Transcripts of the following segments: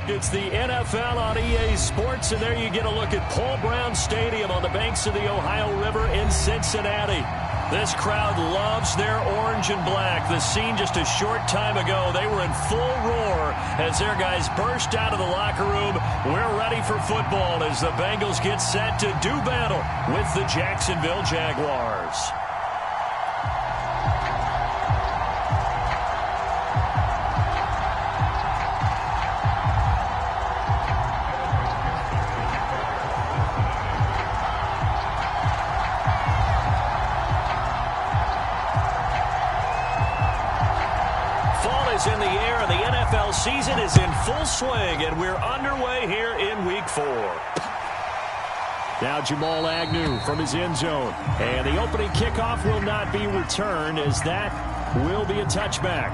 It's the NFL on EA Sports, and there you get a look at Paul Brown Stadium on the banks of the Ohio River in Cincinnati. This crowd loves their orange and black. The scene just a short time ago, they were in full roar as their guys burst out of the locker room. We're ready for football as the Bengals get set to do battle with the Jacksonville Jaguars. In the air, and the NFL season is in full swing, and we're underway here in Week 4. Now Jamal Agnew from his end zone, and the opening kickoff will not be returned, as that will be a touchback.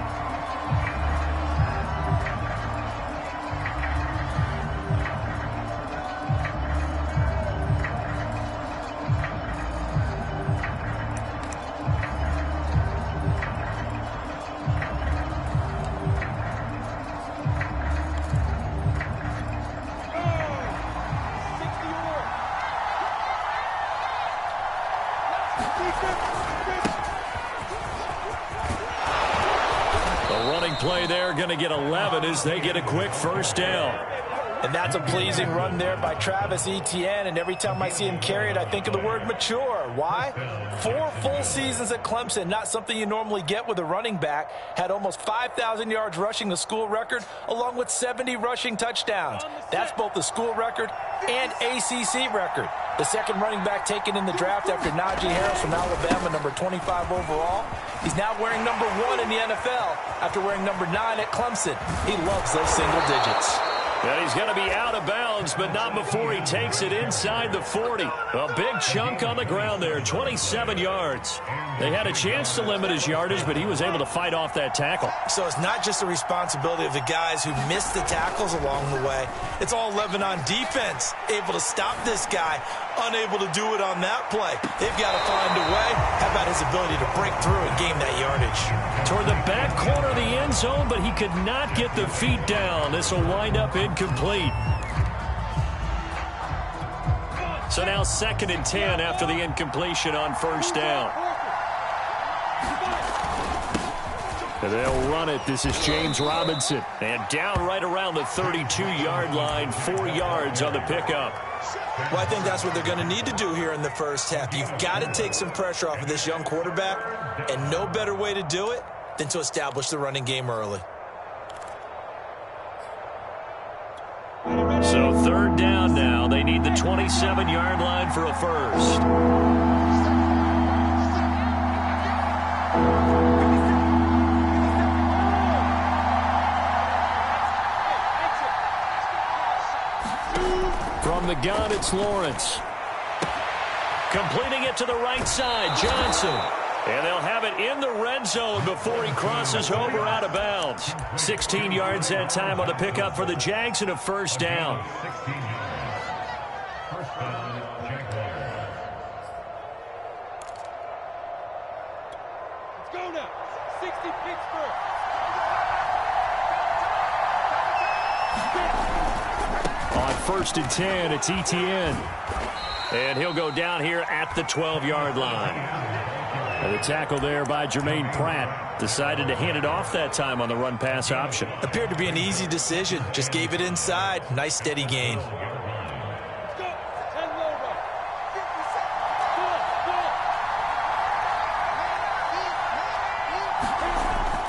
Play there, going to get 11 as they get a quick first down. And that's a pleasing run there by Travis Etienne, and every time I see him carry it, I think of the word mature. Why? 4 full seasons at Clemson, not something you normally get with a running back. Had almost 5,000 yards rushing, the school record, along with 70 rushing touchdowns. That's both the school record and ACC record. The second running back taken in the draft after Najee Harris from Alabama, number 25 overall. He's now wearing number 1 in the NFL after wearing number 9 at Clemson. He loves those single digits. And he's going to be out of bounds, but not before he takes it inside the 40. A big chunk on the ground there, 27 yards. They had a chance to limit his yardage, but he was able to fight off that tackle. So it's not just the responsibility of the guys who missed the tackles along the way. It's all 11 on defense, able to stop this guy, unable to do it on that play. They've got to find a way. How about his ability to break through and gain that yardage? Toward the back corner of the end zone, but he could not get the feet down. This will wind up incomplete. So now 2nd and 10 after the incompletion on first down. And they'll run it. This is James Robinson. And down right around the 32-yard line, 4 yards on the pickup. Well, I think that's what they're going to need to do here in the first half. You've got to take some pressure off of this young quarterback, and no better way to do it than to establish the running game early. So 3rd down now. They need the 27-yard line for a first. From the gun, it's Lawrence. Completing it to the right side, Johnson. And they'll have it in the red zone before he crosses over out of bounds. 16 yards that time on the pickup for the Jags and a first down. Let's go now. 60 Pittsburgh. On 1st and 10, it's Etienne. And he'll go down here at the 12-yard line. And the tackle there by Jermaine Pratt. Decided to hand it off that time on the run-pass option. Appeared to be an easy decision. Just gave it inside. Nice steady gain.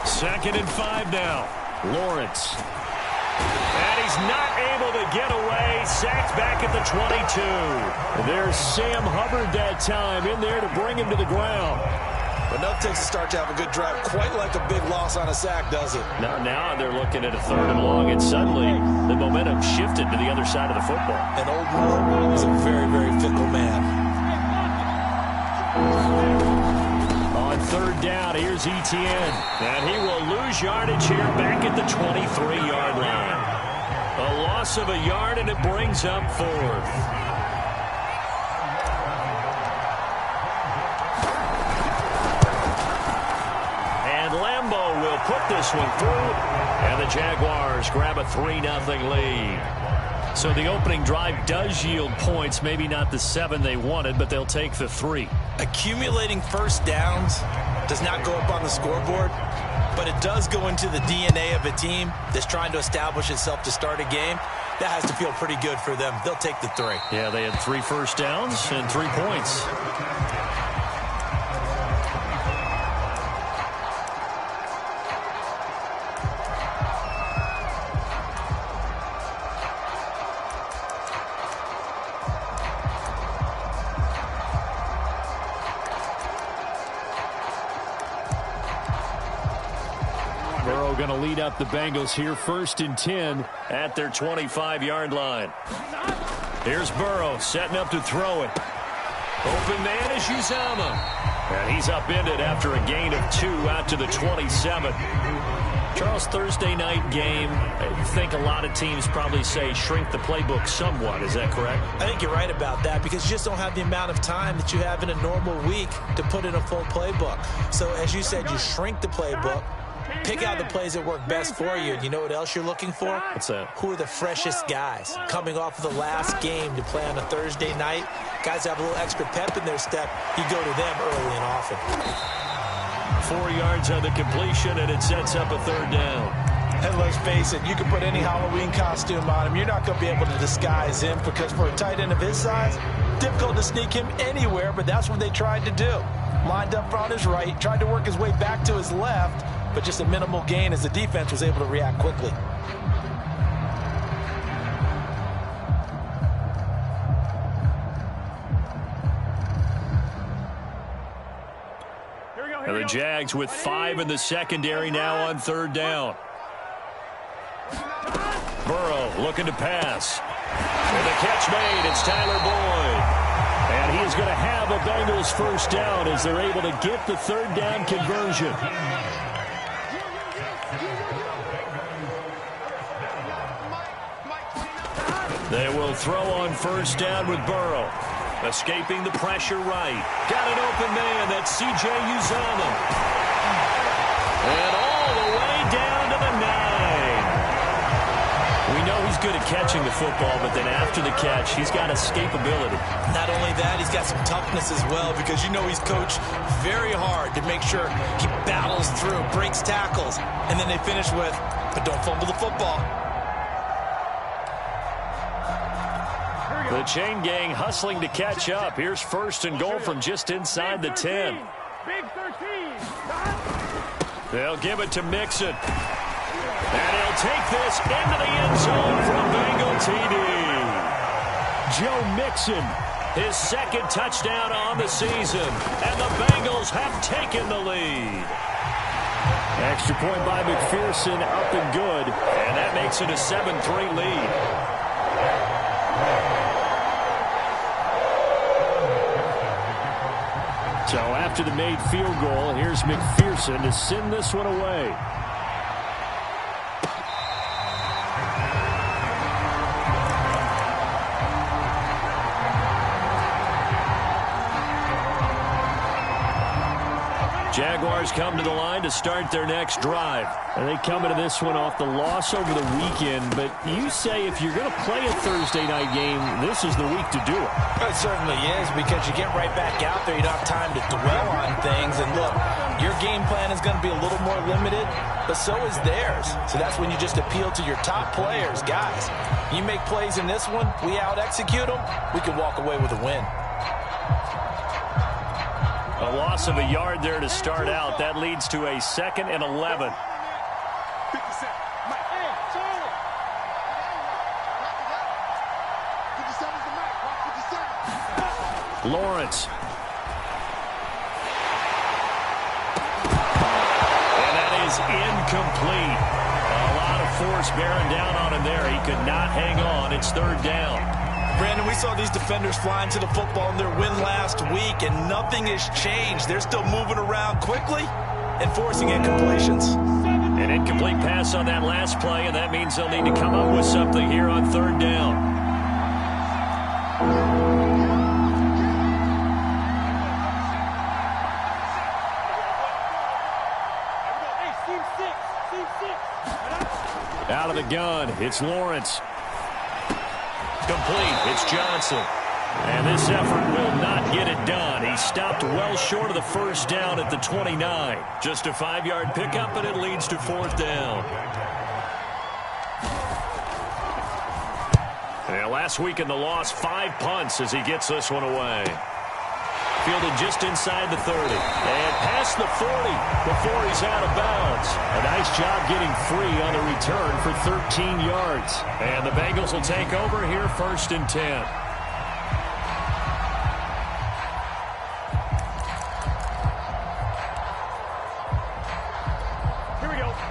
2nd and 5 now. Lawrence. And he's not able to get away. Sacked back at the 22. There's Sam Hubbard that time in there to bring him to the ground. Enough takes a start to have a good drive. Quite like a big loss on a sack, does it? Now they're looking at a 3rd and long, and suddenly the momentum shifted to the other side of the football. And Old Mo is a very, very fickle man. On 3rd down, here's Etienne. And he will lose yardage here back at the 23-yard line. A loss of a yard, and it brings up 4th. Put this one through, and the Jaguars grab a 3-0 lead. So the opening drive does yield points, maybe not the 7 they wanted, but they'll take the 3. Accumulating first downs does not go up on the scoreboard, but it does go into the DNA of a team that's trying to establish itself to start a game. That has to feel pretty good for them. They'll take the 3. Yeah, they had 3 first downs and 3 points. Burrow going to lead up the Bengals here, 1st and 10 at their 25-yard line. Here's Burrow setting up to throw it. Open man is Uzomah. And he's upended after a gain of 2 out to the 27. Charles, Thursday night game, I think a lot of teams probably say shrink the playbook somewhat. Is that correct? I think you're right about that because you just don't have the amount of time that you have in a normal week to put in a full playbook. So as you said, you shrink the playbook. Pick out the plays that work best for you. And you know what else you're looking for? What's that? Who are the freshest guys? Coming off of the last game to play on a Thursday night, guys have a little extra pep in their step. You go to them early and often. 4 yards on the completion, and it sets up a 3rd down. And let's face it, you can put any Halloween costume on him. You're not going to be able to disguise him because for a tight end of his size, difficult to sneak him anywhere, but that's what they tried to do. Lined up on his right, tried to work his way back to his left, but just a minimal gain as the defense was able to react quickly. And the Jags with 5 in the secondary now on 3rd down. Burrow looking to pass. And the catch made. It's Tyler Boyd. And he is going to have a Bengals 1st down as they're able to get the 3rd down conversion. They will throw on 1st down with Burrow. Escaping the pressure right. Got an open man. That's C.J. Uzomah. And all the way down to the 9. We know he's good at catching the football, but then after the catch, he's got escapability. Not only that, he's got some toughness as well because you know he's coached very hard to make sure he battles through, breaks tackles, and then they finish with, but don't fumble the football. The chain gang hustling to catch up. Here's 1st and goal from just inside the 10. Big 13. They'll give it to Mixon. And he'll take this into the end zone for a Bengal TD. Joe Mixon, his 2nd touchdown on the season. And the Bengals have taken the lead. Extra point by McPherson, up and good. And that makes it a 7-3 lead. So after the made field goal, here's McPherson to send this one away. Jaguars come to the line to start their next drive. And they come into this one off the loss over the weekend. But you say if you're going to play a Thursday night game, this is the week to do it. It certainly is because you get right back out there. You don't have time to dwell on things. And look, your game plan is going to be a little more limited, but so is theirs. So that's when you just appeal to your top players. Guys, you make plays in this one, we out-execute them, we can walk away with a win. A loss of a yard there to start out. That leads to a 2nd and 11. Lawrence. And that is incomplete. A lot of force bearing down on him there. He could not hang on. It's 3rd down. Brandon, we saw these defenders flying to the football in their win last week, and nothing has changed. They're still moving around quickly and forcing incompletions. An incomplete pass on that last play, and that means they'll need to come up with something here on 3rd down. Hey, seam 6. Out of the gun, it's Lawrence. Complete, it's Johnson. And this effort will not get it done. He stopped well short of the first down at the 29. Just a 5-yard pickup, and it leads to 4th down. And last week in the loss, 5 punts as he gets this one away. Fielded just inside the 30. And past the 40 before he's out of bounds. A nice job getting free on the return for 13 yards. And the Bengals will take over here 1st and 10.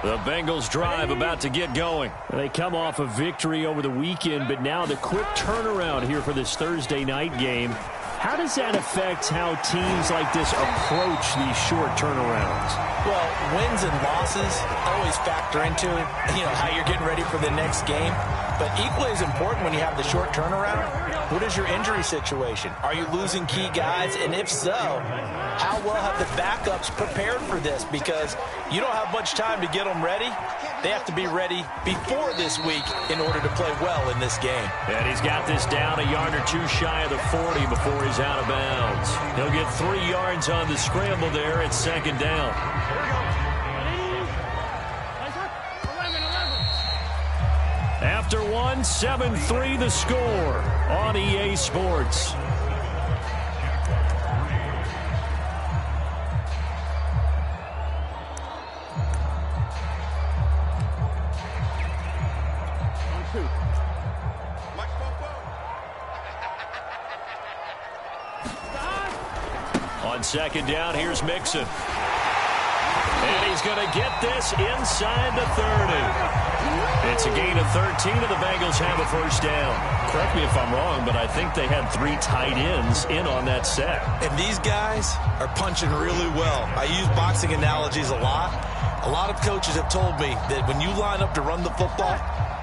The Bengals drive about to get going. They come off a victory over the weekend, but now the quick turnaround here for this Thursday night game. How does that affect how teams like this approach these short turnarounds? Well, wins and losses always factor into it, how you're getting ready for the next game. But equally as important when you have the short turnaround, what is your injury situation? Are you losing key guys? And if so, how well have the backups prepared for this? Because you don't have much time to get them ready. They have to be ready before this week in order to play well in this game. And he's got this down a yard or two shy of the 40 before he's out of bounds. He'll get 3 yards on the scramble there at 2nd down. After 1, 7-3 the score on EA Sports. On 2nd down, here's Mixon. And he's going to get this inside the 30. It's a gain of 13, and the Bengals have a 1st down. Correct me if I'm wrong, but I think they had 3 tight ends in on that set. And these guys are punching really well. I use boxing analogies a lot. A lot of coaches have told me that when you line up to run the football,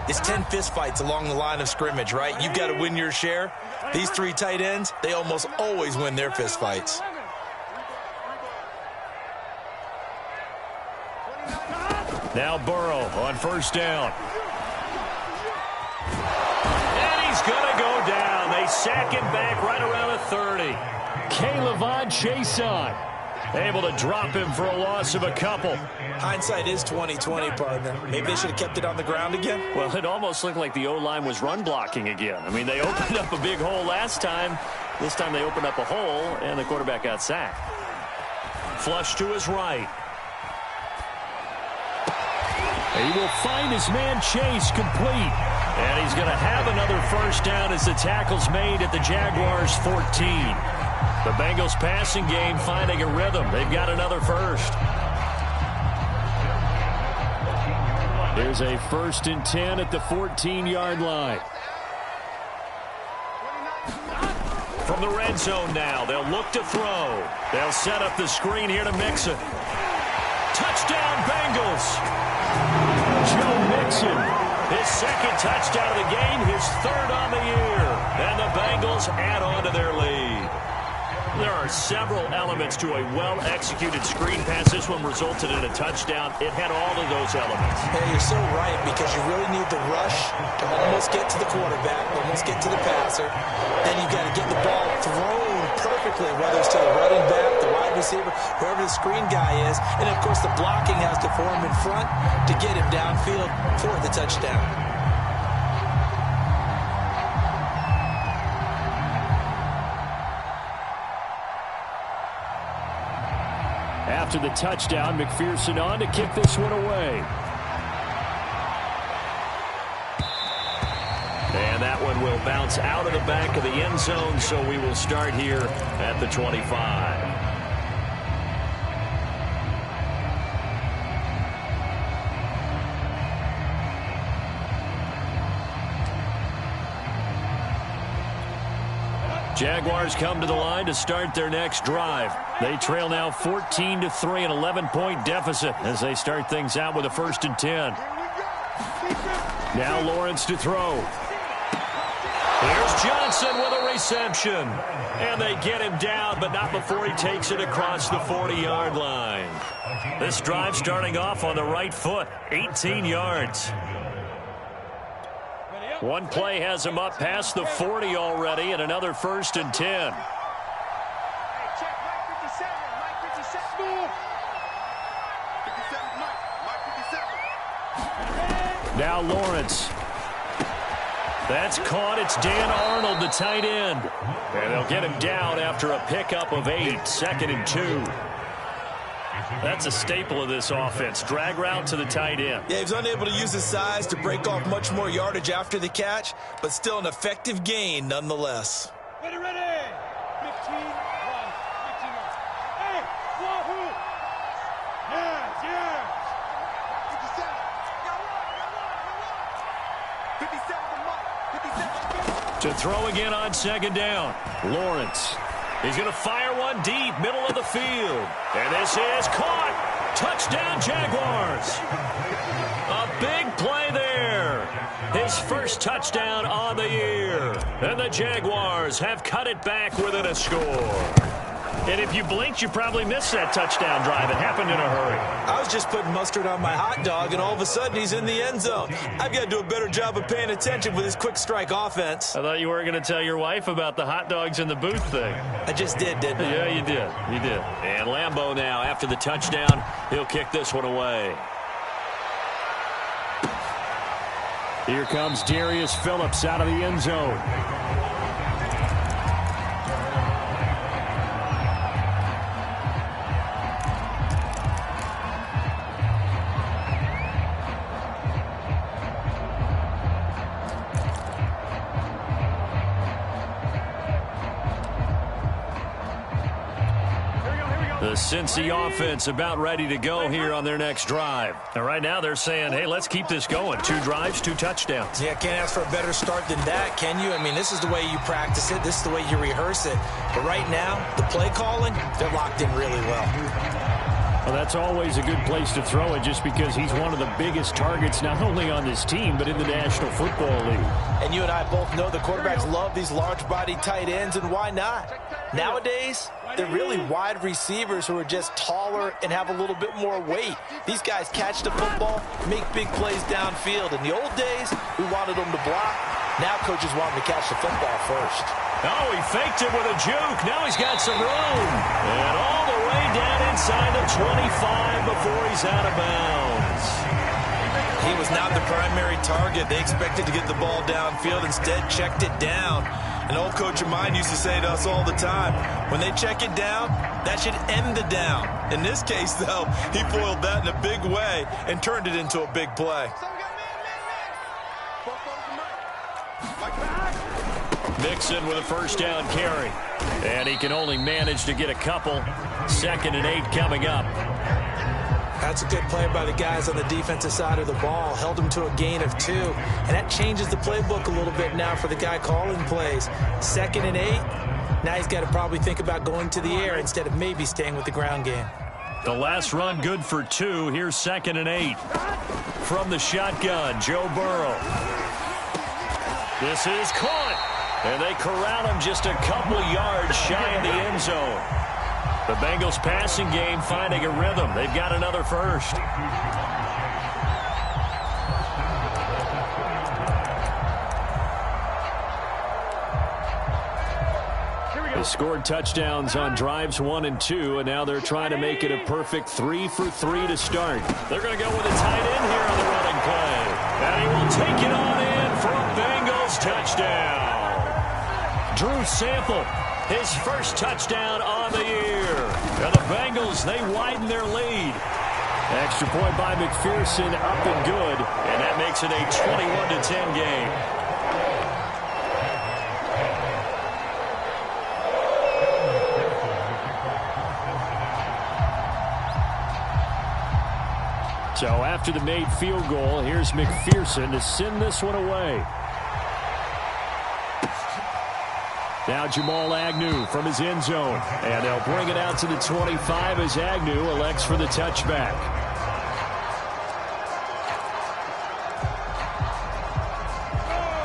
it's 10 fistfights along the line of scrimmage, right? You've got to win your share. These 3 tight ends, they almost always win their fistfights. Now Burrow on 1st down. And he's going to go down. They sack him back right around the 30. K'Lavon Chaisson able to drop him for a loss of a couple. Hindsight is 20/20, partner. Maybe they should have kept it on the ground again. Well, it almost looked like the O-line was run blocking again. I mean, they opened up a big hole last time. This time they opened up a hole, and the quarterback got sacked. Flush to his right. He will find his man Chase complete. And he's going to have another 1st down as the tackle's made at the Jaguars' 14. The Bengals passing game finding a rhythm. They've got another 1st. There's a 1st and 10 at the 14-yard line. From the red zone now, they'll look to throw. They'll set up the screen here to Mixon. Touchdown, Bengals! Joe Mixon, his 2nd touchdown of the game, his 3rd on the year. And the Bengals add on to their lead. There are several elements to a well-executed screen pass. This one resulted in a touchdown. It had all of those elements. Hey, you're so right, because you really need the rush to almost get to the quarterback, almost get to the passer. Then you got to get the ball thrown perfectly, whether it's to the running back, the wide receiver, whoever the screen guy is. And, of course, the blocking has to form in front to get him downfield for the touchdown. After the touchdown, McPherson on to kick this one away. And that one will bounce out of the back of the end zone, so we will start here at the 25. Jaguars come to the line to start their next drive. They trail now 14-3, an 11-point deficit as they start things out with a 1st and 10. Now Lawrence to throw. Here's Johnson with a reception. And they get him down, but not before he takes it across the 40-yard line. This drive starting off on the right foot, 18 yards. One play has him up past the 40 already, and another 1st and 10. Now Lawrence. That's caught. It's Dan Arnold, the tight end. And they'll get him down after a pickup of 8. 2nd and 2. That's a staple of this offense. Drag route to the tight end. Yeah, he was unable to use his size to break off much more yardage after the catch, but still an effective gain nonetheless. Ready, ready. 15-1. 15-1. Hey, wahoo! Yes, yes. 57. 57. To throw again on 2nd down. Lawrence. He's going to fire one deep, middle of the field. And this is caught. Touchdown, Jaguars. A big play there. His first touchdown on the year. And the Jaguars have cut it back within a score. And if you blinked, you probably missed that touchdown drive. It happened in a hurry. I was just putting mustard on my hot dog, and all of a sudden he's in the end zone. I've got to do a better job of paying attention with his quick strike offense. I thought you were going to tell your wife about the hot dogs in the booth thing. I just did, didn't I? Yeah, you did. You did. And Lambeau now, after the touchdown, he'll kick this one away. Here comes Darius Phillips out of the end zone. The Cincy offense about ready to go here on their next drive. And right now they're saying, hey, let's keep this going. 2 drives, 2 touchdowns. Yeah, can't ask for a better start than that, can you? I mean, this is the way you practice it. This is the way you rehearse it. But right now, the play calling, they're locked in really well. Well, that's always a good place to throw it just because he's one of the biggest targets not only on this team but in the National Football League. And you and I both know the quarterbacks love these large-bodied tight ends, and why not? Nowadays, they're really wide receivers who are just taller and have a little bit more weight. These guys catch the football, make big plays downfield. In the old days, we wanted them to block. Now coaches want them to catch the football first. Oh, he faked it with a juke. Now he's got some room. And all the way down inside the 25 before he's out of bounds. He was not the primary target. They expected to get the ball downfield. Instead, checked it down. An old coach of mine used to say to us all the time, when they check it down, that should end the down. In this case, though, he foiled that in a big way and turned it into a big play. Mixon with a first down carry. And he can only manage to get a couple. 2nd and 8 coming up. That's a good play by the guys on the defensive side of the ball. Held him to a gain of 2. And that changes the playbook a little bit now for the guy calling plays. 2nd and 8. Now he's got to probably think about going to the air instead of maybe staying with the ground game. The last run good for 2. Here's 2nd and 8. From the shotgun, Joe Burrow. This is caught. And they corral him just a couple yards shy of the end zone. The Bengals passing game finding a rhythm. They've got another first. They scored touchdowns on drives 1 and 2, and now they're trying to make it a perfect 3 for 3 to start. They're going to go with a tight end here on the running play. And he will take it on in for a Bengals touchdown. Drew Sample, his first touchdown on the year. And the Bengals, they widen their lead. Extra point by McPherson, up and good. And that makes it a 21-10 game. So after the made field goal, here's McPherson to send this one away. Now Jamal Agnew from his end zone. And they'll bring it out to the 25 as Agnew elects for the touchback.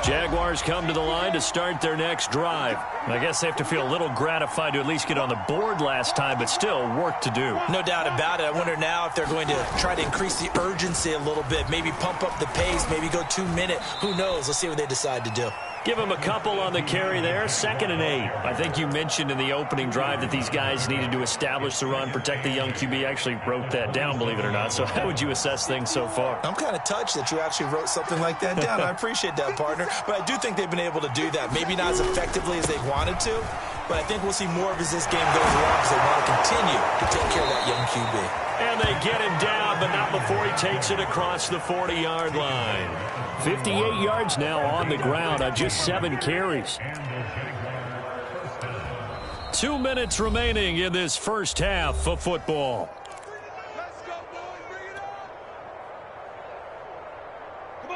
Jaguars come to the line to start their next drive. I guess they have to feel a little gratified to at least get on the board last time, but still work to do. No doubt about it. I wonder now if they're going to try to increase the urgency a little bit, maybe pump up the pace, maybe go 2 minutes. Who knows? Let's see what they decide to do. Give him a couple on the carry there, 2nd and 8. I think you mentioned in the opening drive that these guys needed to establish the run, protect the young QB. I actually wrote that down, believe it or not. So how would you assess things so far? I'm kind of touched that you actually wrote something like that down. I appreciate that, partner. But I do think they've been able to do that. Maybe not as effectively as they wanted to, but I think we'll see more of as this game goes along because they want to continue to take care of that young QB. And they get him down, but not before he takes it across the 40-yard line. 58 yards now on the ground on just 7 carries. 2 minutes remaining in this first half of football.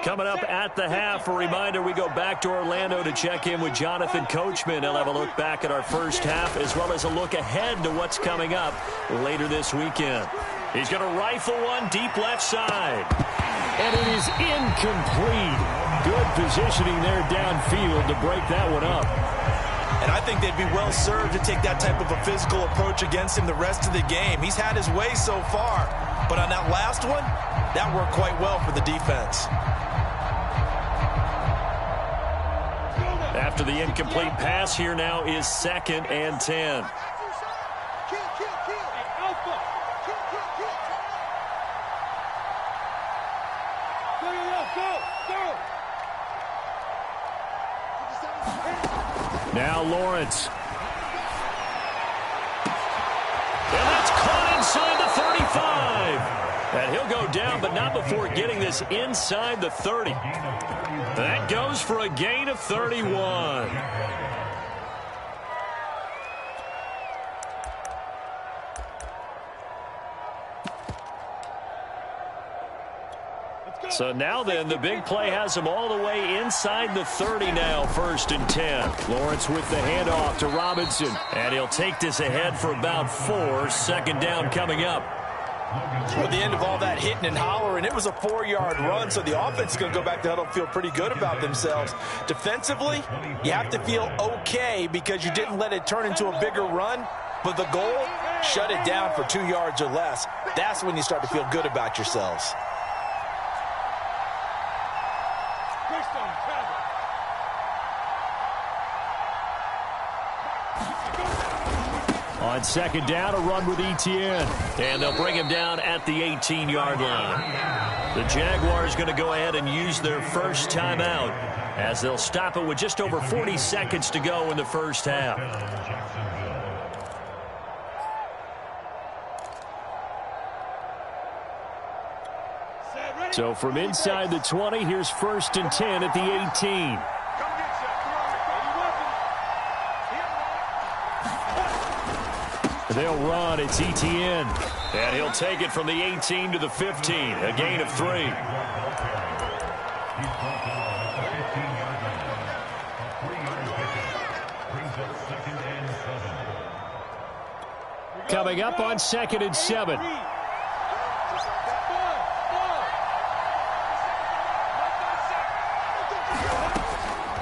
Coming up at the half, a reminder, we go back to Orlando to check in with Jonathan Coachman. He'll have a look back at our first half as well as a look ahead to what's coming up later this weekend. He's going to rifle one deep left side. And it is incomplete. Good positioning there downfield to break that one up. And I think they'd be well served to take that type of a physical approach against him the rest of the game. He's had his way so far. But on that last one, that worked quite well for the defense. After the incomplete pass, here now is 2nd and 10. Now Lawrence. And that's caught inside the 35. And he'll go down, but not before getting this inside the 30. That goes for a gain of 31. So now then, the big play has him all the way inside the 30 now, 1st and 10. Lawrence with the handoff to Robinson. And he'll take this ahead for about 4. 2nd down coming up. At the end of all that hitting and hollering, it was a 4-yard run, so the offense is going to go back to huddle and feel pretty good about themselves. Defensively, you have to feel okay because you didn't let it turn into a bigger run, but the goal, shut it down for 2 yards or less. That's when you start to feel good about yourselves. On 2nd down, a run with Etienne. And they'll bring him down at the 18-yard line. The Jaguars going to go ahead and use their first timeout as they'll stop it with just over 40 seconds to go in the first half. So from inside the 20, here's 1st and 10 at the 18. They'll run. It's Etienne. And he'll take it from the 18 to the 15. A gain of 3. Coming up on 2nd and 7.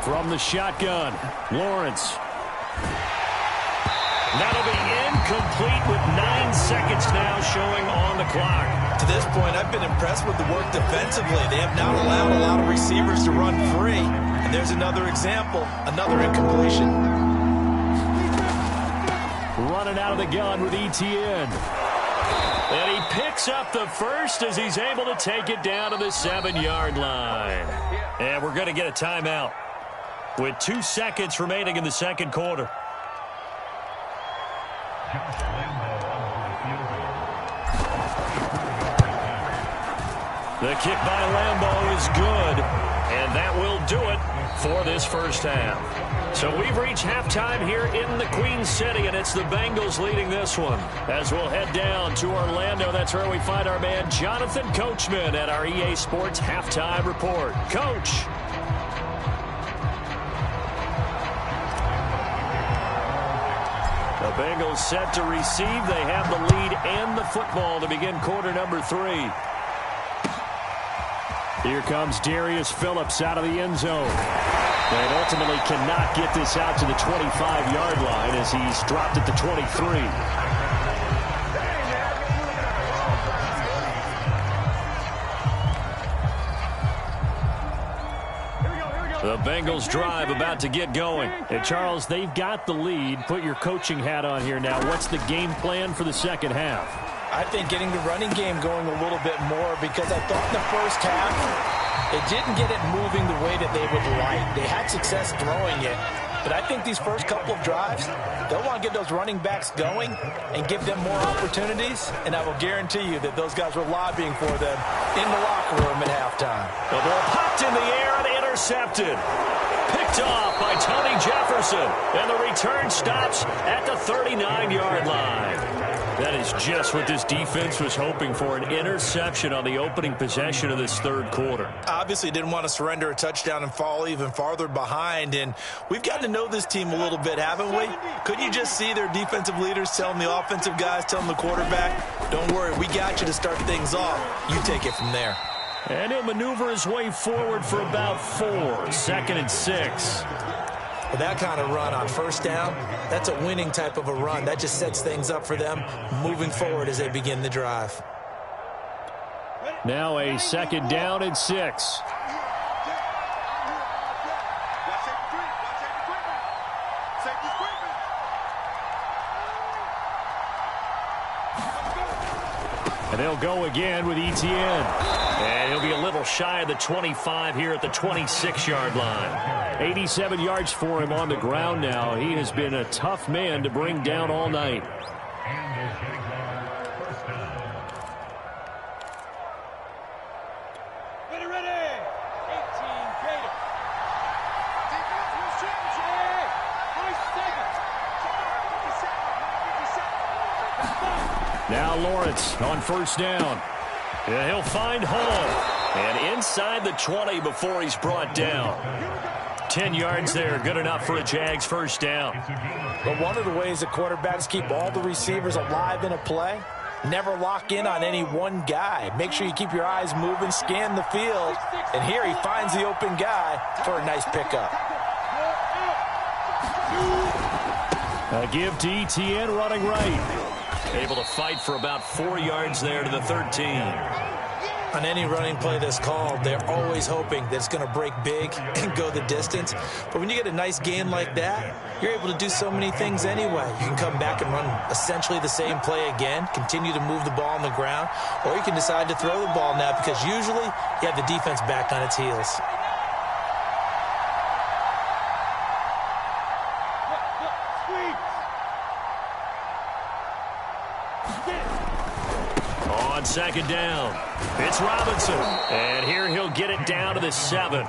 From the shotgun, Lawrence. That'll be incomplete with 9 seconds now showing on the clock. To this point, I've been impressed with the work defensively. They have not allowed a lot of receivers to run free. And there's another example, another incompletion. Running out of the gun with Etienne. And he picks up the first as he's able to take it down to the 7-yard line. And we're going to get a timeout with 2 seconds remaining in the second quarter. The kick by Lambeau is good, and that will do it for this first half. So we've reached halftime here in the Queen City, and it's the Bengals leading this one. As we'll head down to Orlando, that's where we find our man Jonathan Coachman at our EA Sports Halftime Report. Coach. The Bengals set to receive. They have the lead and the football to begin quarter number 3. Here comes Darius Phillips out of the end zone. And ultimately cannot get this out to the 25-yard line as he's dropped at the 23. The Bengals drive about to get going. And Charles, they've got the lead. Put your coaching hat on here now. What's the game plan for the second half? I think getting the running game going a little bit more, because I thought in the first half they didn't get it moving the way that they would like. They had success throwing it, but I think these first couple of drives, they'll want to get those running backs going and give them more opportunities, and I will guarantee you that those guys were lobbying for them in the locker room at halftime. The ball popped in the air and intercepted. Picked off by Tony Jefferson, and the return stops at the 39-yard line. That is just what this defense was hoping for, an interception on the opening possession of this third quarter. Obviously didn't want to surrender a touchdown and fall even farther behind, and we've gotten to know this team a little bit, haven't we? Couldn't you just see their defensive leaders telling the offensive guys, telling the quarterback, don't worry, we got you to start things off. You take it from there. And he'll maneuver his way forward for about 4, 2nd and 6. With that kind of run on first down, that's a winning type of a run. That just sets things up for them moving forward as they begin the drive. Now a 2nd down and 6. And they'll go again with Etienne. And he'll be a little shy of the 25 here at the 26-yard line. 87 yards for him on the ground now. He has been a tough man to bring down all night. Ready. 18 Gator. Now Lawrence on first down. And he'll find home. And inside the 20 before he's brought down. 10 yards there, good enough for a Jags first down. But one of the ways that quarterbacks keep all the receivers alive in a play, never lock in on any one guy. Make sure you keep your eyes moving, scan the field. And here he finds the open guy for a nice pickup. A give to Etienne running right. Able to fight for about 4 yards there to the 13. On any running play that's called, they're always hoping that it's going to break big and go the distance. But when you get a nice gain like that, you're able to do so many things anyway. You can come back and run essentially the same play again, continue to move the ball on the ground, or you can decide to throw the ball now because usually you have the defense back on its heels. On 2nd down, it's Robinson. And here he'll get it down to the 7.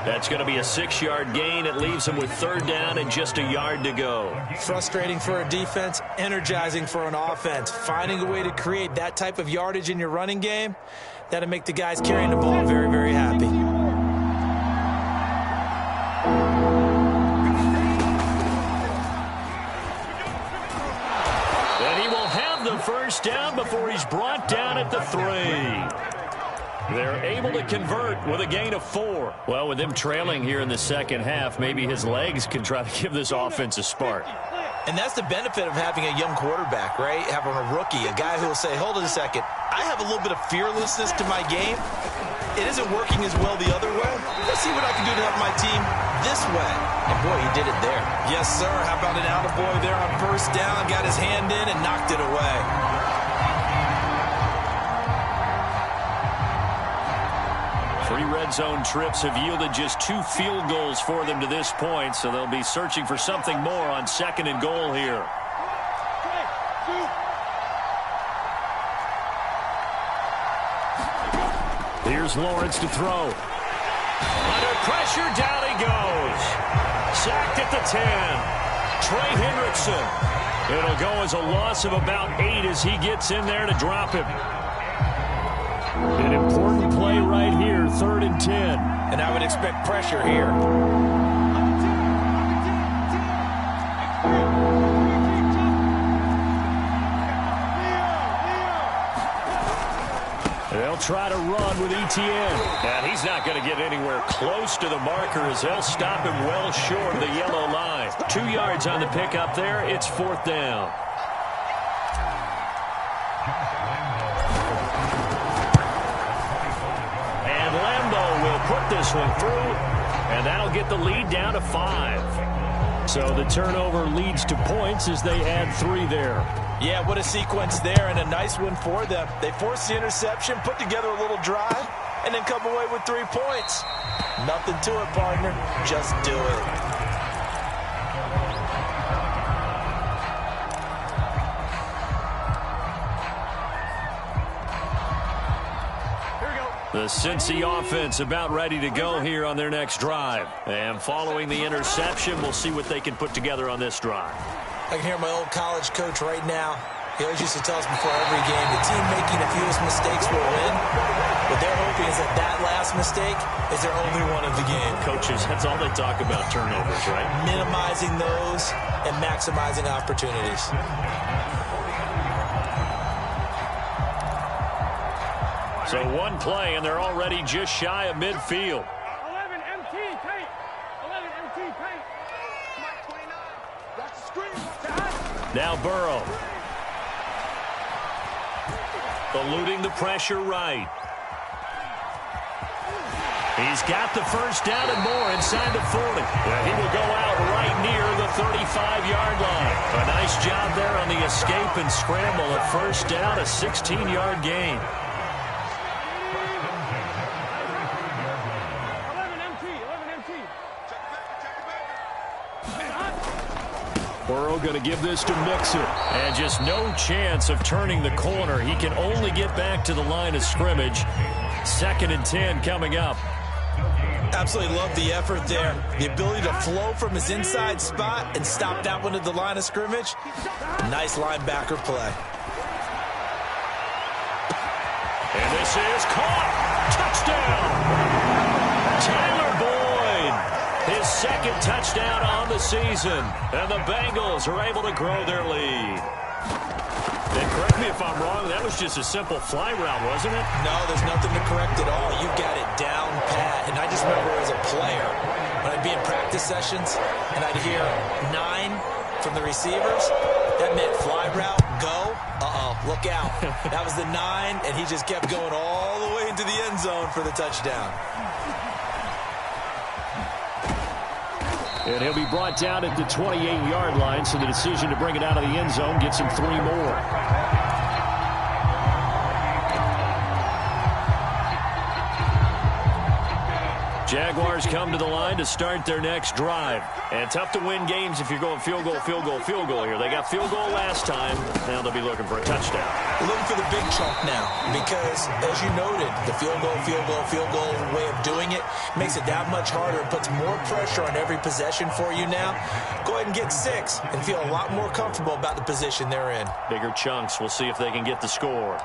That's going to be a 6-yard gain. It leaves him with 3rd down and just a yard to go. Frustrating for a defense, energizing for an offense. Finding a way to create that type of yardage in your running game, that'll make the guys carrying the ball very, very happy. First down before he's brought down at the 3. They're able to convert with a gain of 4. Well, with them trailing here in the second half, maybe his legs can try to give this offense a spark. And that's the benefit of having a young quarterback, right? Having a rookie, a guy who will say, hold it a second, I have a little bit of fearlessness to my game. It isn't working as well the other way. Let's see what I can do to help my team this way. And boy, he did it there. Yes, sir. How about an attaboy there on first down? Got his hand in and knocked it away. Three red zone trips have yielded just 2 field goals for them to this point, so they'll be searching for something more on 2nd and goal here. Here's Lawrence to throw. Under pressure, down he goes. Sacked at the 10. Trey Hendrickson. It'll go as a loss of about 8 as he gets in there to drop him. An important play right here, 3rd and 10. And I would expect pressure here. They'll try to run with Etienne. And he's not going to get anywhere close to the marker as they'll stop him well short of the yellow line. 2 yards on the pickup there. It's 4th down. And Lambeau will put this one through, and that'll get the lead down to 5. So the turnover leads to points as they add 3 there. Yeah, what a sequence there, and a nice one for them. They forced the interception, put together a little drive, and then come away with 3 points. Nothing to it, partner. Just do it. The Cincy offense about ready to go here on their next drive. And following the interception, we'll see what they can put together on this drive. I can hear my old college coach right now. He always used to tell us before every game, the team making the fewest mistakes will win. What they're hoping is that last mistake is their only one of the game. Coaches, that's all they talk about, turnovers, right? Minimizing those and maximizing opportunities. So one play, and they're already just shy of midfield. 11 MT paint. 11 MT paint. Mike 29. That's the screen. Now Burrow. Eluding the pressure right. He's got the first down and more inside the 40. And he will go out right near the 35-yard line. A nice job there on the escape and scramble. A first down, a 16-yard gain. 11 MT. 11 MT. Burrow going to give this to Mixon. And just no chance of turning the corner. He can only get back to the line of scrimmage. 2nd and 10 coming up. Absolutely love the effort there. The ability to flow from his inside spot and stop that one at the line of scrimmage. Nice linebacker play. And this is caught. Touchdown. Tyler Boyd. His 2nd touchdown on the season. And the Bengals are able to grow their lead. And correct me if I'm wrong, that was just a simple fly route, wasn't it? No, there's nothing to correct at all. You got it down pat. And I just remember as a player, when I'd be in practice sessions, and I'd hear 9 from the receivers, that meant fly route, go. Look out. That was the 9, and he just kept going all the way into the end zone for the touchdown. And he'll be brought down at the 28-yard line, so the decision to bring it out of the end zone gets him 3 more. Jaguars come to the line to start their next drive. And tough to win games if you're going field goal, field goal, field goal here. They got field goal last time. Now they'll be looking for a touchdown. Looking for the big chunk now because, as you noted, the field goal way of doing it makes it that much harder. It puts more pressure on every possession for you now. Go ahead and get 6 and feel a lot more comfortable about the position they're in. Bigger chunks. We'll see if they can get the score.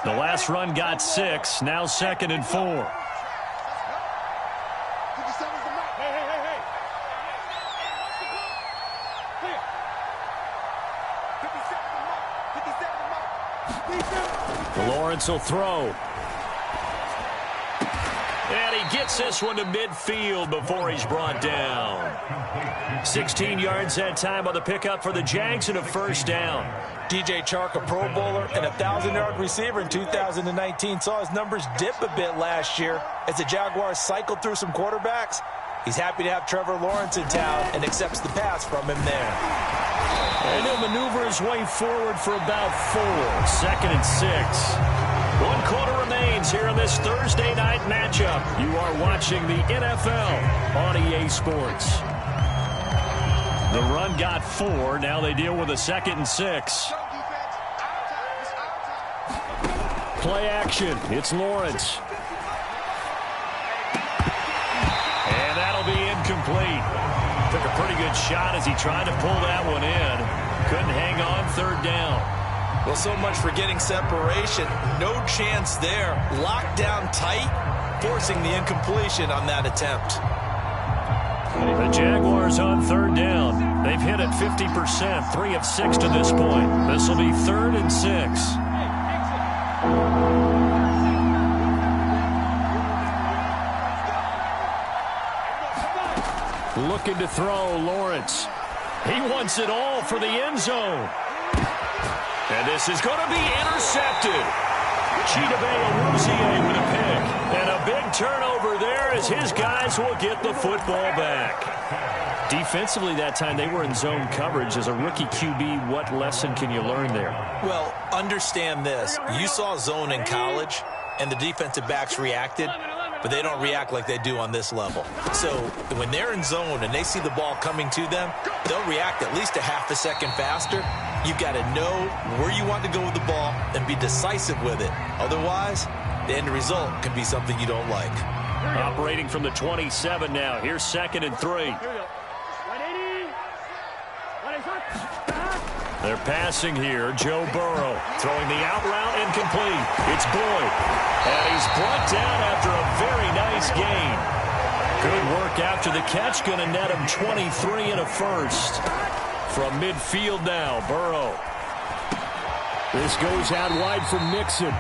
The last run got 6. Now 2nd and 4. Lawrence will throw. And he gets this one to midfield before he's brought down. 16 yards that time on the pickup for the Jags and a first down. DJ Chark, a Pro Bowler and a 1,000-yard receiver in 2019, saw his numbers dip a bit last year as the Jaguars cycled through some quarterbacks. He's happy to have Trevor Lawrence in town and accepts the pass from him there. And he'll maneuver his way forward for about 4. 2nd and 6. 1 quarter remains here in this Thursday night matchup. You are watching the NFL on EA Sports. The run got 4. Now they deal with a 2nd and 6. Play action. It's Lawrence. And that'll be incomplete. Took a pretty good shot as he tried to pull that one in. Couldn't hang on. 3rd down. Well, so much for getting separation. No chance there. Locked down tight, forcing the incompletion on that attempt. The Jaguars on 3rd down. They've hit it 50%, 3 of 6 to this point. This will be 3rd and 6. Looking to throw, Lawrence. He wants it all for the end zone. And this is going to be intercepted. Chidobe Awuzie with a pick. And a big turnover there as his guys will get the football back. Defensively that time they were in zone coverage. As a rookie QB, what lesson can you learn there? Well, understand this. You saw zone in college, and the defensive backs reacted, but they don't react like they do on this level. So when they're in zone and they see the ball coming to them, they'll react at least a half a second faster. You've got to know where you want to go with the ball and be decisive with it. Otherwise, the end result can be something you don't like. Operating from the 27 now. Here's 2nd and 3. They're passing here. Joe Burrow throwing the out route incomplete. It's Boyd. And he's brought down after a very nice gain. Good work after the catch. Going to net him 23 and a first. From midfield now, Burrow. This goes out wide for Mixon.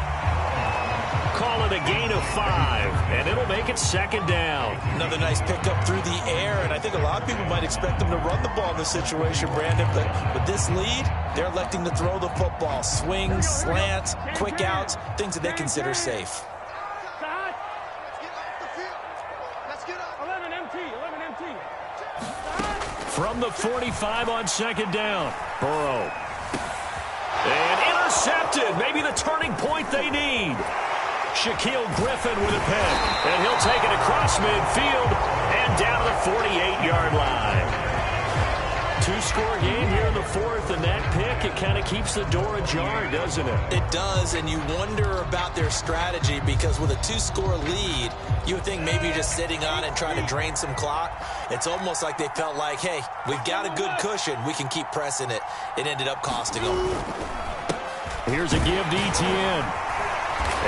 Call it a gain of 5, and it'll make it 2nd down. Another nice pickup through the air, and I think a lot of people might expect them to run the ball in this situation, Brandon, but with this lead, they're electing to throw the football. Swings, slants, quick outs, things that they consider safe. From the 45 on 2nd down, Burrow. And intercepted, maybe the turning point they need. Shaquille Griffin with a pick, and he'll take it across midfield and down to the 48-yard line. 2-score game here in the 4th, and that pick, it kind of keeps the door ajar, doesn't it? It does, and you wonder about their strategy because with a 2-score lead, you would think maybe you're just sitting on it and trying to drain some clock. It's almost like they felt like, hey, we've got a good cushion. We can keep pressing it. It ended up costing them. Here's a give to Etienne.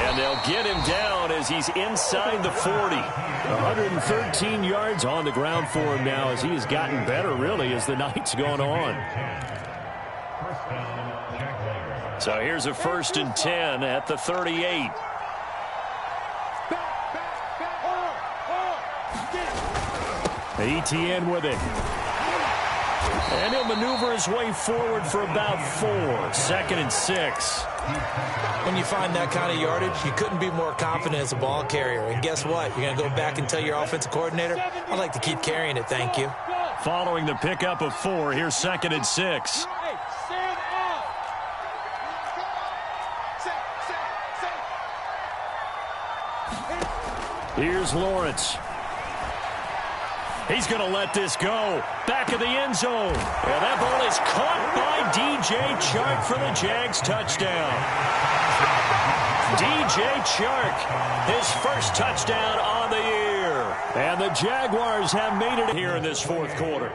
And they'll get him down as he's inside the 40. 113 yards on the ground for him now as he has gotten better, really, as the night's gone on. So here's a 1st and 10 at the 38. Etienne with it. And he'll maneuver his way forward for about 4. 2nd and 6. When you find that kind of yardage, you couldn't be more confident as a ball carrier. And guess what? You're going to go back and tell your offensive coordinator, I'd like to keep carrying it, thank you. Following the pickup of 4, here's 2nd and 6. Here's Lawrence. He's going to let this go. Back of the end zone. And that ball is caught by DJ Chark for the Jags touchdown. DJ Chark, his first touchdown on the year. And the Jaguars have made it here in this 4th quarter.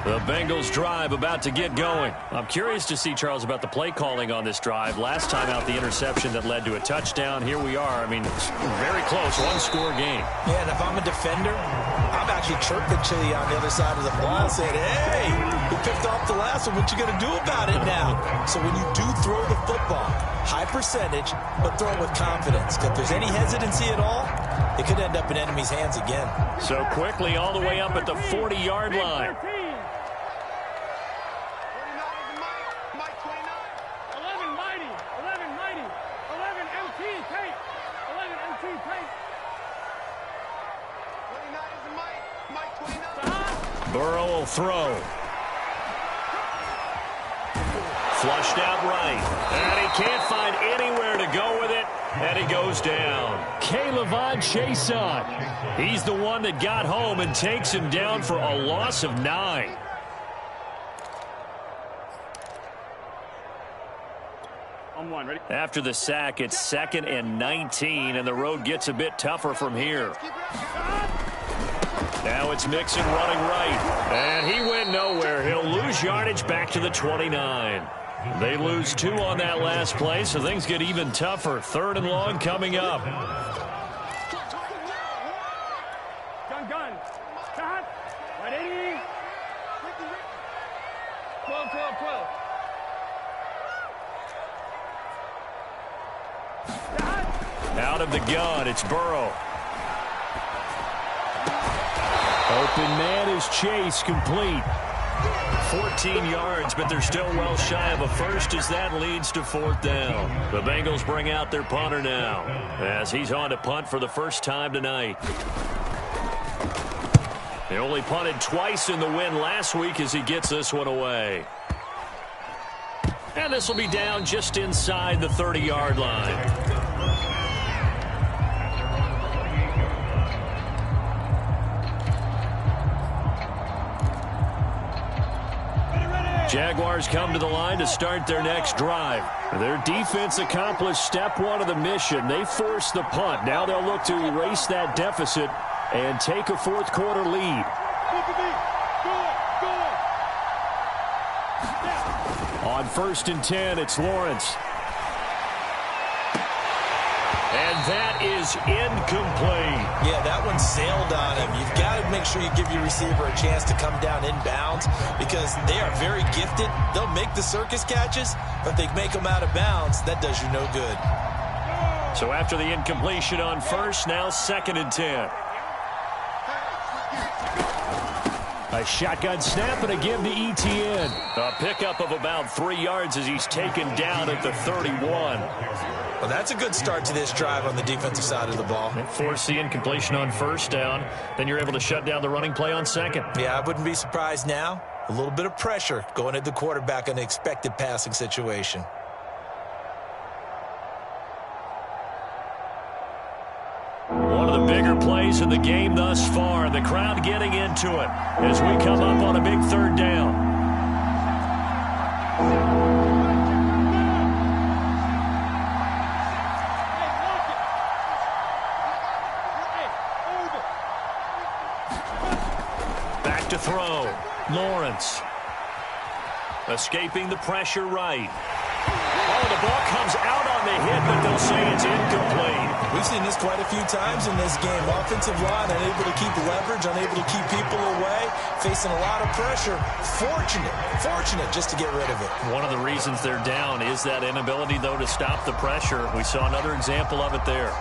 The Bengals drive about to get going. I'm curious to see, Charles, about the play calling on this drive. Last time out, the interception that led to a touchdown. Here we are. I mean, very close, 1-score game. Yeah, and if I'm a defender, I'm actually chirping Chili on the other side of the ball saying, hey, we picked off the last one. What you going to do about it now? So when you do throw the football, high percentage, but throw it with confidence. If there's any hesitancy at all, it could end up in enemy's hands again. So quickly all the way up at the 40-yard line. Burrow will throw. Flushed out right. And he can't find anywhere to go with it. And he goes down. K'Lavon Chaisson. He's the one that got home and takes him down for a loss of 9. After the sack, it's 2nd and 19, and the road gets a bit tougher from here. Now it's Mixon running right, and he went nowhere. He'll lose yardage back to the 29. They lose 2 on that last play, so things get even tougher. 3rd and long coming up. Gun. Stop. 180. 12. Out of the gun, it's Burrow. Open man is Chase, complete. 14 yards, but they're still well shy of a first as that leads to 4th down. The Bengals bring out their punter now as he's on to punt for the first time tonight. They only punted twice in the win last week as he gets this one away. And this will be down just inside the 30-yard line. Jaguars come to the line to start their next drive. Their defense accomplished step 1 of the mission. They forced the punt. Now they'll look to erase that deficit and take a 4th quarter lead. On 1st and 10, it's Lawrence. And that is incomplete. Yeah, that one sailed on him. You've got to make sure you give your receiver a chance to come down inbounds because they are very gifted. They'll make the circus catches, but if they make them out of bounds, that does you no good. So after the incompletion on 1st, now 2nd and 10. A shotgun snap and a give to Etienne. A pickup of about 3 yards as he's taken down at the 31. Well, that's a good start to this drive on the defensive side of the ball. Force the incompletion on 1st down. Then you're able to shut down the running play on 2nd. Yeah, I wouldn't be surprised now. A little bit of pressure going at the quarterback in an expected passing situation. One of the bigger plays in the game thus far. The crowd getting into it as we come up on a big 3rd down. Back to throw. Lawrence. Escaping the pressure right. Oh, the ball comes out on the hit, but they'll say it's incomplete. We've seen this quite a few times in this game. Offensive line unable to keep leverage, unable to keep people away, facing a lot of pressure. Fortunate just to get rid of it. One of the reasons they're down is that inability, though, to stop the pressure. We saw another example of it there.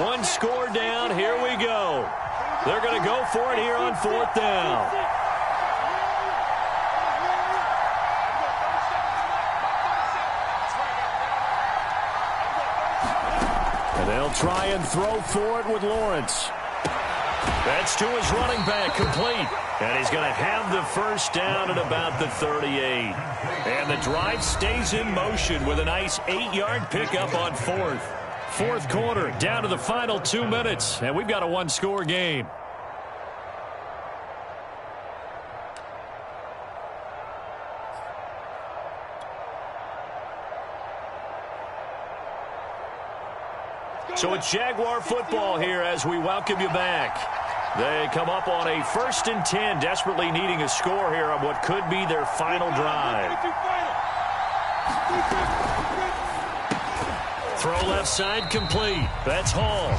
1 score down. Here we go. They're going to go for it here on 4th down. And they'll try and throw for it with Lawrence. That's to his running back, complete. And he's going to have the 1st down at about the 38. And the drive stays in motion with a nice 8-yard pickup on 4th. 4th quarter, down to the final 2 minutes, and we've got a 1-score game. So it's Jaguar football here as we welcome you back. They come up on a 1st and 10, desperately needing a score here on what could be their final drive. Throw left side, complete. That's Hall.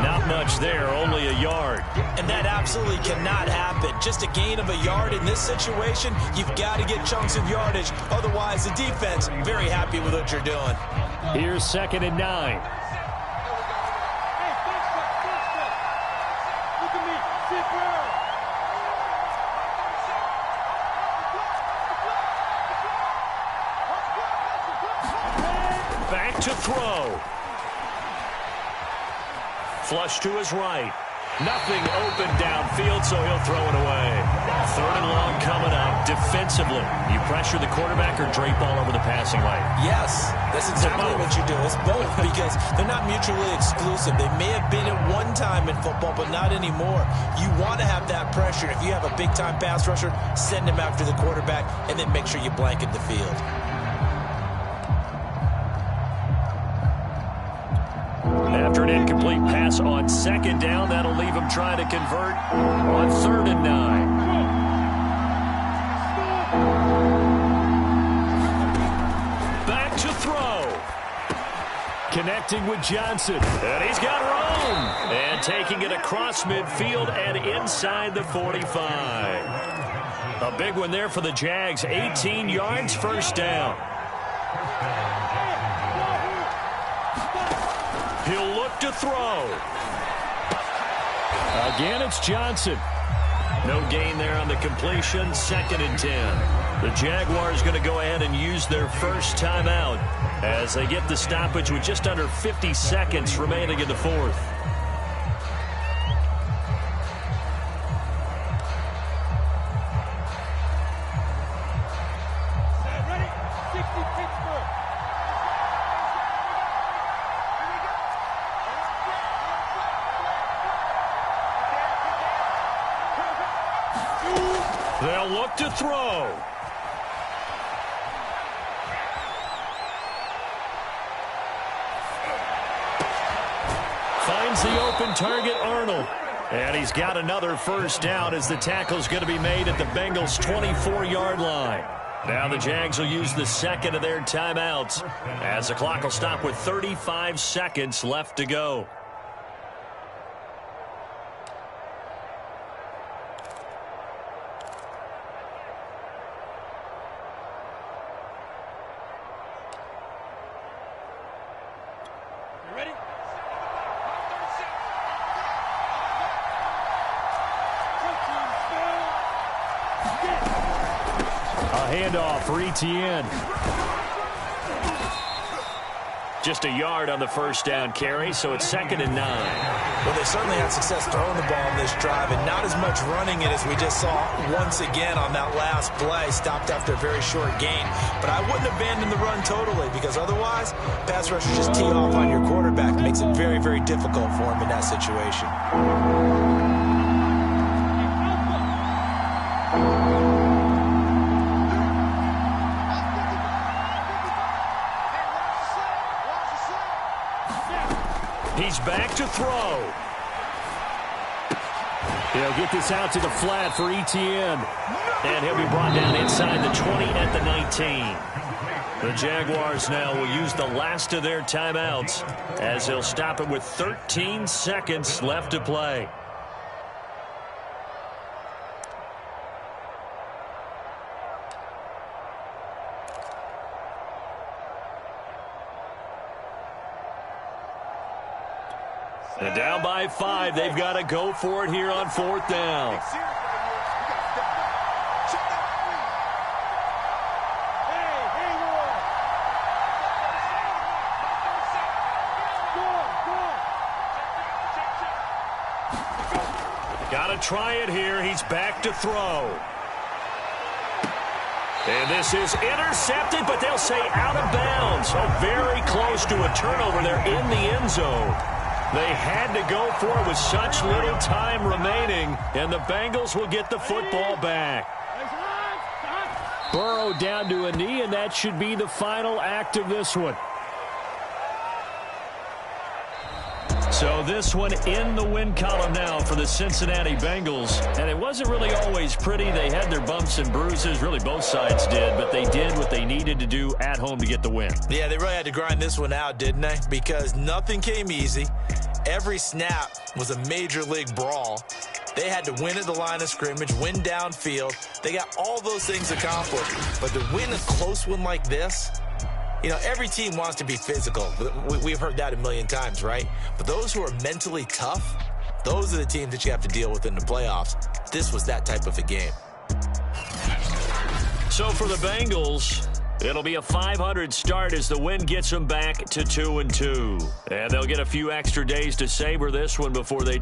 Not much there, only a yard. And that absolutely cannot happen. Just a gain of a yard in this situation, you've got to get chunks of yardage. Otherwise, the defense, very happy with what you're doing. Here's 2nd and 9. Back to throw. Flush to his right. Nothing open downfield, so he'll throw it away. 3rd and long coming up. Defensively, you pressure the quarterback or drape all over the passing lane? Yes, that's exactly what you do. It's both because they're not mutually exclusive. They may have been at one time in football, but not anymore. You want to have that pressure. If you have a big-time pass rusher, send him after the quarterback, and then make sure you blanket the field. After an incomplete pass on 2nd down, that'll leave him trying to convert on 3rd and 9. connecting with Johnson. And he's got room. And taking it across midfield and inside the 45. A big one there for the Jags. 18 yards, first down. He'll look to throw. Again, it's Johnson. No gain there on the completion. 2nd and 10. The Jaguars going to go ahead and use their first timeout as they get the stoppage with just under 50 seconds remaining in the fourth. They'll look to throw. Finds the open target, Arnold. And he's got another first down as the tackle's going to be made at the Bengals' 24-yard line. Now the Jags will use the second of their timeouts as the clock will stop with 35 seconds left to go. Handoff for ETN. Just a yard on the first down carry, so it's 2nd and 9. Well, they certainly had success throwing the ball in this drive, and not as much running it as we just saw once again on that last play. Stopped after a very short gain. But I wouldn't abandon the run totally, because otherwise, pass rushers just tee off on your quarterback. It makes it very, very difficult for him in that situation. He's back to throw. He'll get this out to the flat for ETN. And he'll be brought down inside the 20 at the 19. The Jaguars now will use the last of their timeouts as they'll stop it with 13 seconds left to play. And down by 5, they've got to go for it here on 4th down. Got to try it here. He's back to throw. And this is intercepted, but they'll say out of bounds. So very close to a turnover there in the end zone. They had to go for it with such little time remaining, and the Bengals will get the football back. Burrow down to a knee, and that should be the final act of this one. So this one in the win column now for the Cincinnati Bengals. And it wasn't really always pretty. They had their bumps and bruises. Really, both sides did. But they did what they needed to do at home to get the win. Yeah, they really had to grind this one out, didn't they? Because nothing came easy. Every snap was a major league brawl. They had to win at the line of scrimmage, win downfield. They got all those things accomplished. But to win a close one like this, you know, every team wants to be physical. We've heard that a million times, right? But those who are mentally tough, those are the teams that you have to deal with in the playoffs. This was that type of a game. So for the Bengals, it'll be a 500 start as the win gets them back to 2-2. And they'll get a few extra days to savor this one before they